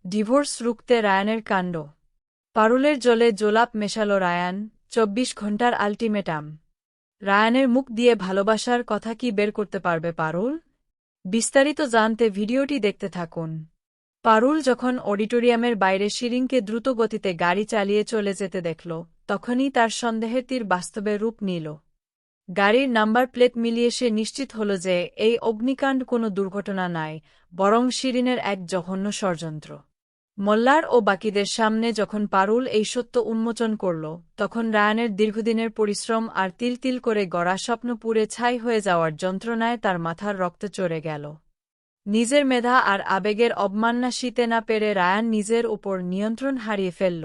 Divorce রুখতে রায়ানের কাণ্ড। পারুলের জলে জোলাপ মেশাল রায়ান, ২৪ ঘণ্টার আল্টিমেটাম। রায়ানের মুখ দিয়ে ভালোবাসার কথা কি বের করতে পারবে পারুল? বিস্তারিত জানতে ভিডিওটি দেখতে থাকুন। পারুল যখন অডিটোরিয়ামের বাইরে শিরিনকে দ্রুত গতিতে গাড়ি চালিয়ে চলে যেতে দেখল, তখনই তার সন্দেহের তীর বাস্তবে রূপ নিল। গাড়ির নাম্বার প্লেট মিলিয়ে সে নিশ্চিত হল যে এই অগ্নিকাণ্ড কোনো দুর্ঘটনা নয়, বরং শিরিনের এক জঘন্য ষড়যন্ত্র। মোল্লার ও বাকিদের সামনে যখন পারুল এই সত্য উন্মোচন করল, তখন রায়ানের দীর্ঘদিনের পরিশ্রম আর তিল তিল করে গড়া স্বপ্ন পুড়ে ছাই হয়ে যাওয়ার যন্ত্রণায় তার মাথার রক্ত চড়ে গেল। নিজের মেধা আর আবেগের অবমাননা সইতে না পেরে রায়ান নিজের ওপর নিয়ন্ত্রণ হারিয়ে ফেলল।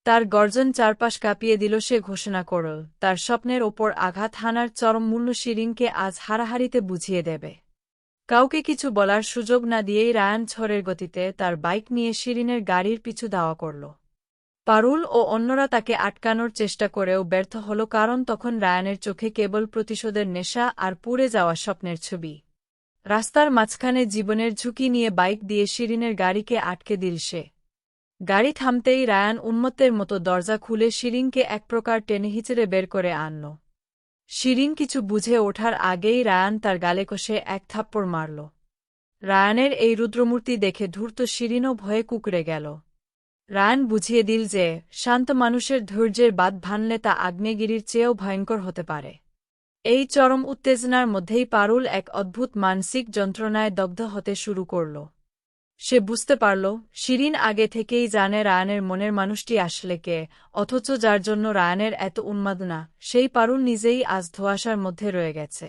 তার গর্জন চারপাশ কাঁপিয়ে দিল। সে ঘোষণা করল, তার স্বপ্নের ওপর আঘাত হানার চরম মূল্য শিরিনকে আজ হারাহারিতে বুঝিয়ে দেবে। কাউকে কিছু বলার সুযোগ না দিয়েই রায়ান ঝড়ের গতিতে তার বাইক নিয়ে শিরিনের গাড়ির পিছু ধাওয়া করল। পারুল ও অন্যরা তাকে আটকানোর চেষ্টা করেও ব্যর্থ হল, কারণ তখন রায়ানের চোখে কেবল প্রতিশোধের নেশা আর পুড়ে যাওয়া স্বপ্নের ছবি। রাস্তার মাঝখানে জীবনের ঝুঁকি নিয়ে বাইক দিয়ে শিরিনের গাড়িকে আটকে দিল সে। গাড়ি থামতেই রায়ান উন্মত্তের মতো দরজা খুলে শিরিনকে এক প্রকার টেনে হিচড়ে বের করে আনল। শিরিন কিছু বুঝে ওঠার আগেই রায়ান তার গালে কষে এক থাপ্পড় মারল। রায়ানের এই রুদ্রমূর্তি দেখে ধূর্ত শিরিনও ভয়ে কুঁকড়ে গেল। রায়ান বুঝিয়ে দিল যে শান্ত মানুষের ধৈর্যের বাঁধ ভাঙলে তা আগ্নেয়গিরির চেয়েও ভয়ঙ্কর হতে পারে। এই চরম উত্তেজনার মধ্যেই পারুল এক অদ্ভুত মানসিক যন্ত্রণায় দগ্ধ হতে শুরু করল। সে বুঝতে পারল, শিরিন আগে থেকেই জানে রায়ানের মনের মানুষটি আসলে কে, অথচ যার জন্য রায়ানের এত উন্মাদনা, সেই পারুল নিজেই আজ ধোঁয়াশার মধ্যে রয়ে গেছে।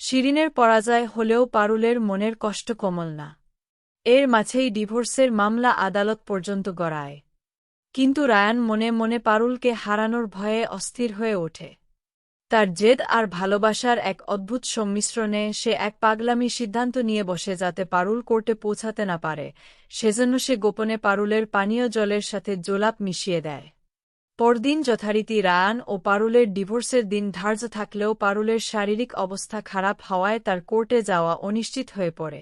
শিরিনের পরাজয় হলেও পারুলের মনের কষ্ট কমল না। এর মাঝেই ডিভোর্সের মামলা আদালত পর্যন্ত গড়ায়। কিন্তু রায়ান মনে মনে পারুলকে হারানোর ভয়ে অস্থির হয়ে ওঠে। তার জেদ আর ভালোবাসার এক অদ্ভুত সংমিশ্রণে সে এক পাগলামি সিদ্ধান্ত নিয়ে বসে, যাতে পারুল কোর্টে পৌঁছাতে না পারে। সেজন্য সে গোপনে পারুলের পানীয় জলের সাথে জোলাপ মিশিয়ে দেয়। পরদিন যথারীতি রায়ান ও পারুলের ডিভোর্সের দিন ধার্য থাকলেও পারুলের শারীরিক অবস্থা খারাপ হওয়ায় তার কোর্টে যাওয়া অনিশ্চিত হয়ে পড়ে।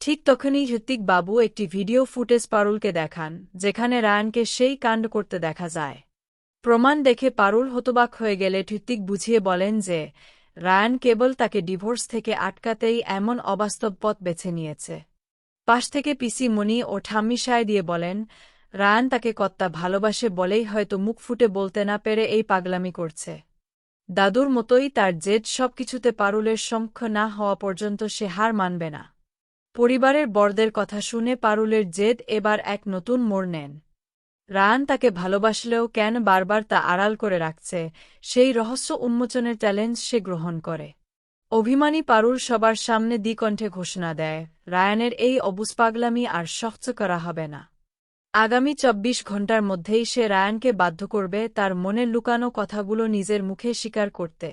ঠিক তখনই হৃত্বিক বাবু একটি ভিডিও ফুটেজ পারুলকে দেখান, যেখানে রায়ানকে সেই কাণ্ড করতে দেখা যায়। প্রমাণ দেখে পারুল হতবাক হয়ে গেলে হৃত্বিক বুঝিয়ে বলেন যে রায়ান কেবল তাকে ডিভোর্স থেকে আটকাতেই এমন অবাস্তব পথ বেছে নিয়েছে। পাশ থেকে পিসি মণি ও ঠাম্মি সায় দিয়ে বলেন, রায়ান তাকে কত্তা ভালোবাসে বলেই হয়তো মুখ ফুটে বলতে না পেরে এই পাগলামি করছে। দাদুর মতোই তার জেদ, সবকিছুতে পারুলের সম্মুখ না হওয়া পর্যন্ত সে হার মানবে না। পরিবারের বড়দের কথা শুনে পারুলের জেদ এবার এক নতুন মোড় নেন। রায়ান তাকে ভালোবাসলেও কেন বারবার তা আড়াল করে রাখছে, সেই রহস্য উন্মোচনের চ্যালেঞ্জ সে গ্রহণ করে। অভিমানী পারুল সবার সামনে দ্বিকণ্ঠে ঘোষণা দেয়, রায়ানের এই অবুঝপাগলামি আর সহ্য করা হবে না। আগামী ২৪ ঘণ্টার মধ্যেই সে রায়ানকে বাধ্য করবে তার মনের লুকানো কথাগুলো নিজের মুখে স্বীকার করতে।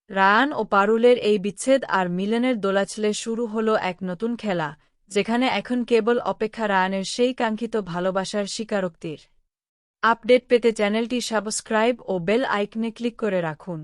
রায়ান ও পারুলের এই বিচ্ছেদ আর মিলনের দোলাচলে শুরু হলো এক নতুন খেলা, যেখানে এখন কেবল অপেক্ষা রায়ানের সেই কাঙ্ক্ষিত ভালোবাসার স্বীকারোক্তির। আপডেট পেতে চ্যানেলটি সাবস্ক্রাইব ও বেল আইকনে ক্লিক করে রাখুন।